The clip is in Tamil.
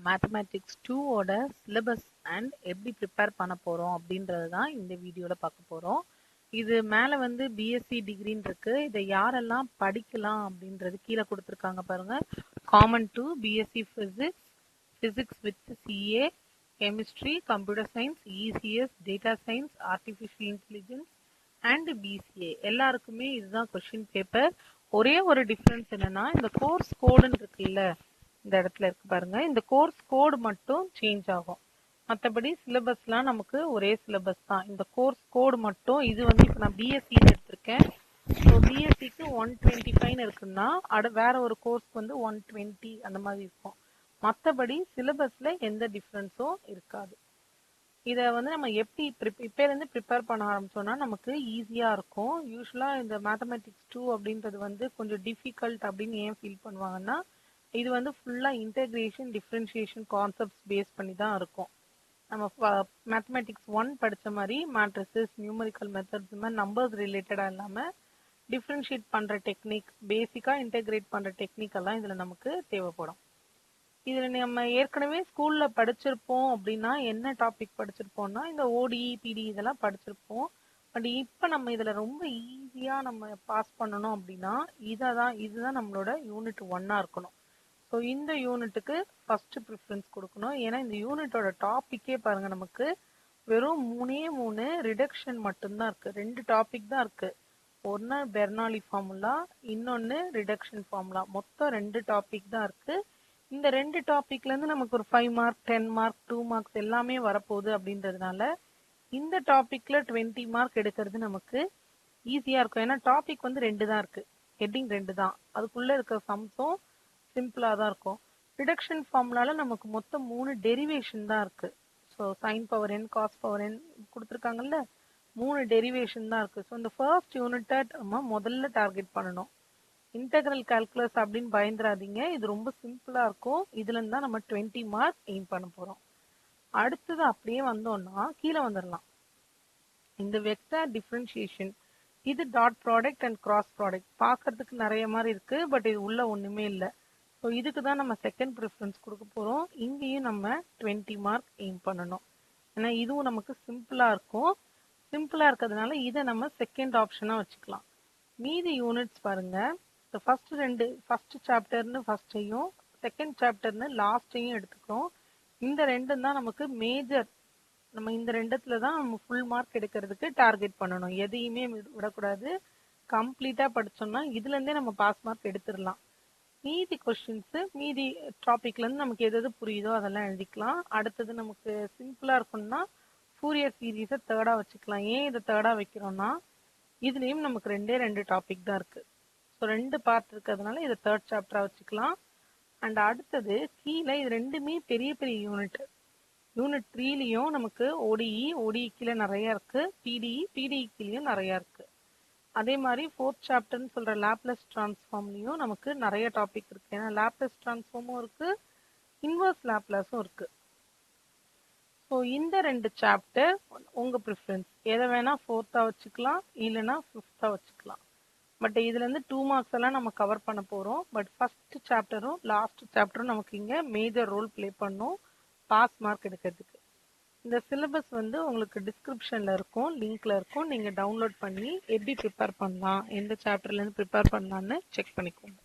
மேத்தமேட்டிக்ஸ் 2 ஓட சிலபஸ் அண்ட் எப்படி ப்ரிப்பேர் பண்ண போறோம் அப்படின்றது தான் இந்த வீடியோல பார்க்க போறோம். இது மேல வந்து பிஎஸ்சி டிகிரின்னு இருக்கு. இதை யாரெல்லாம் படிக்கலாம் அப்படின்றது கீழே கொடுத்துருக்காங்க பாருங்க. Common to BSc physics, physics with CA, chemistry, computer science, ECS, data science, artificial intelligence and BCA எல்லாருக்குமே இதுதான் கொஸ்டின் பேப்பர். ஒரே ஒரு டிஃபரன்ஸ் என்னன்னா, இந்த கோர்ஸ் கோடுன்னு இருக்குல்ல, இந்த இடத்துல இருக்கு பாருங்க, இந்த கோர்ஸ் கோடு மட்டும் சேஞ்ச் ஆகும். மற்றபடி சிலபஸ்லாம் நமக்கு ஒரே சிலபஸ் தான். இந்த கோர்ஸ் கோடு மட்டும், இது வந்து இப்போ நான் பிஎஸ்சி எடுத்திருக்கேன். ஸோ பிஎஸ்சிக்கு 125 இருக்குன்னா வேற ஒரு கோர்ஸ்க்கு வந்து 120 அந்த மாதிரி இருக்கும். மற்றபடி சிலபஸ்ல எந்த டிஃப்ரென்ஸும் இருக்காது. இதை வந்து நம்ம எப்படி இப்போலேருந்து ப்ரிப்பேர் பண்ண ஆரம்பிச்சோம்னா நமக்கு ஈஸியாக இருக்கும். யூஸ்வலாக இந்த மேத்தமெட்டிக்ஸ் 2 அப்படின்றது வந்து கொஞ்சம் டிஃபிகல்ட் அப்படின்னு ஏன் ஃபீல் பண்ணுவாங்கன்னா, இது வந்து ஃபுல்லாக இன்டெகிரேஷன், டிஃப்ரென்ஷியேஷன் கான்செப்ட்ஸ் பேஸ் பண்ணி தான் இருக்கும். நம்ம மேத்தமெட்டிக்ஸ் 1 படித்த மாதிரி மேட்ரிசஸ், நியூமரிக்கல் மெத்தட்ஸ், இந்த மாதிரி நம்பர்ஸ் ரிலேட்டடாக இல்லாமல் டிஃப்ரென்ஷியேட் பண்ணுற டெக்னிக், பேசிக்காக இன்டெகிரேட் பண்ணுற டெக்னிக் எல்லாம் இதில் நமக்கு தேவைப்படும். இதில் நம்ம ஏற்கனவே ஸ்கூலில் படிச்சிருப்போம் அப்படின்னா என்ன டாபிக் படிச்சிருப்போம்னா இந்த ஓடி, பிடி இதெல்லாம் படிச்சிருப்போம். பட் இப்போ நம்ம இதில் ரொம்ப ஈஸியாக நம்ம பாஸ் பண்ணணும் அப்படின்னா இதுதான் நம்மளோட யூனிட் 1 இருக்கணும். ஸோ இந்த யூனிட்டுக்கு ஃபர்ஸ்ட் ப்ரிஃபரன்ஸ் கொடுக்கணும். ஏன்னா இந்த யூனிட்டோட டாப்பிக்கே பாருங்க, நமக்கு வெறும் 3 ரிடக்ஷன் மட்டும்தான் இருக்கு. 2 டாபிக் தான் இருக்கு. ஒன்று பெர்னாலி ஃபார்முலா, இன்னொன்று ரிடக்ஷன் ஃபார்முலா. மொத்தம் 2 டாபிக் தான் இருக்கு. இந்த 2 டாபிக்லேருந்து நமக்கு ஒரு 5 மார்க், 10 மார்க், 2 மார்க்ஸ் எல்லாமே வரப்போகுது. அப்படின்றதுனால இந்த டாபிக்ல 20 மார்க் எடுக்கிறது நமக்கு ஈஸியாக இருக்கும். ஏன்னா டாபிக் வந்து 2 தான் இருக்கு, ஹெட்டிங் 2 தான், அதுக்குள்ளே இருக்கிற சம்ஸும் சிம்பிளாக தான் இருக்கும். ரிடக்ஷன் ஃபார்முலால நமக்கு மொத்தம் 3 டெரிவேஷன் தான் இருக்கு. So sign power n, cos power n கொடுத்துருக்காங்கல்ல, 3 derivation தான் இருக்கு. ஸோ இந்த ஃபர்ஸ்ட் யூனிட்டை நம்ம முதல்ல டார்கெட் பண்ணணும். இன்டெக்ரல் கால்குலஸ் அப்படின்னு பயந்துராதீங்க, இது ரொம்ப சிம்பிளாக இருக்கும். இதுலேருந்து தான் நம்ம 20 மார்க் எய்ம் பண்ண போகிறோம். அடுத்தது அப்படியே வந்தோம்னா கீழே வந்துடலாம். இந்த வெக்டார் டிஃப்ரென்ஷியேஷன், இது dot product and cross product பார்க்கறதுக்கு நிறைய மாதிரி இருக்கு, பட் இது உள்ள ஒன்றுமே இல்லை. ஸோ இதுக்கு தான் நம்ம செகண்ட் ப்ரிஃபரன்ஸ் கொடுக்க போகிறோம். இங்கேயும் நம்ம 20 மார்க் எய்ம் பண்ணணும். ஏன்னா இதுவும் நமக்கு சிம்பிளாக இருக்கும். சிம்பிளாக இருக்கிறதுனால இதை நம்ம செகண்ட் ஆப்ஷனாக வச்சுக்கலாம். மீதி யூனிட்ஸ் பாருங்க, இந்த ஃபர்ஸ்ட் சாப்டர்னு ஃபர்ஸ்டையும், செகண்ட் சாப்டர்னு லாஸ்டையும் எடுத்துக்கிறோம். இந்த 2 தான் நமக்கு மேஜர். நம்ம இந்த 2த்துல தான் நம்ம ஃபுல் மார்க் எடுக்கிறதுக்கு டார்கெட் பண்ணணும். எதையுமே விடக்கூடாது. கம்ப்ளீட்டாக படித்தோம்னா இதுலேருந்தே நம்ம பாஸ் மார்க் எடுத்துடலாம். மீதி கொஸ்டின்ஸு, மீதி டாபிக்லேருந்து நமக்கு எது புரியுதோ அதெல்லாம் எழுதிக்கலாம். அடுத்தது நமக்கு சிம்பிளாக இருக்கணும்னா ஃபூரியர் சீரீஸை தேர்டாக வச்சுக்கலாம். ஏன் இதை தேர்டாக வைக்கிறோம்னா இதுலேயும் நமக்கு 2 டாபிக் தான் இருக்குது. ஸோ 2 பார்ட் இருக்கிறதுனால இதை தேர்ட் சாப்டராக வச்சுக்கலாம். அண்ட் அடுத்தது கீழே இது 2மே பெரிய பெரிய யூனிட். யூனிட் 3லையும் நமக்கு ஓடிஇ கீழே நிறையா இருக்குது. பிடிஇ கீழேயும் நிறையா இருக்குது. அதே மாதிரி ஃபோர்த் சாப்டர்னு சொல்கிற லாப்லஸ் டிரான்ஸ்ஃபார்ம்லையும் நமக்கு நிறைய டாபிக் இருக்குது. ஏன்னா லாப்லஸ் டிரான்ஸ்ஃபார்மும் இருக்குது, இன்வர்ஸ் லாப்லஸும் இருக்குது. ஸோ இந்த 2 சாப்டர் உங்கள் ப்ரிஃபரன்ஸ், எதை வேணால் 4th வச்சுக்கலாம், இல்லைன்னா 5th வச்சுக்கலாம். பட் இதுலேருந்து 2 மார்க்ஸ் எல்லாம் நம்ம கவர் பண்ண போகிறோம். பட் ஃபர்ஸ்ட் சாப்டரும் லாஸ்ட் சாப்டரும் நமக்கு இங்கே மேஜர் ரோல் ப்ளே பண்ணும் பாஸ் மார்க் எடுக்கிறதுக்கு. இந்த சிலபஸ் வந்து உங்களுக்கு டிஸ்கிரிப்ஷனில் இருக்கும், லிங்க்ல இருக்கும். நீங்கள் டவுன்லோட் பண்ணி எப்படி ப்ரிப்பேர் பண்ணலாம், எந்த சாப்டர்லேருந்து ப்ரிப்பேர் பண்ணலான்னு செக் பண்ணிக்கோங்க.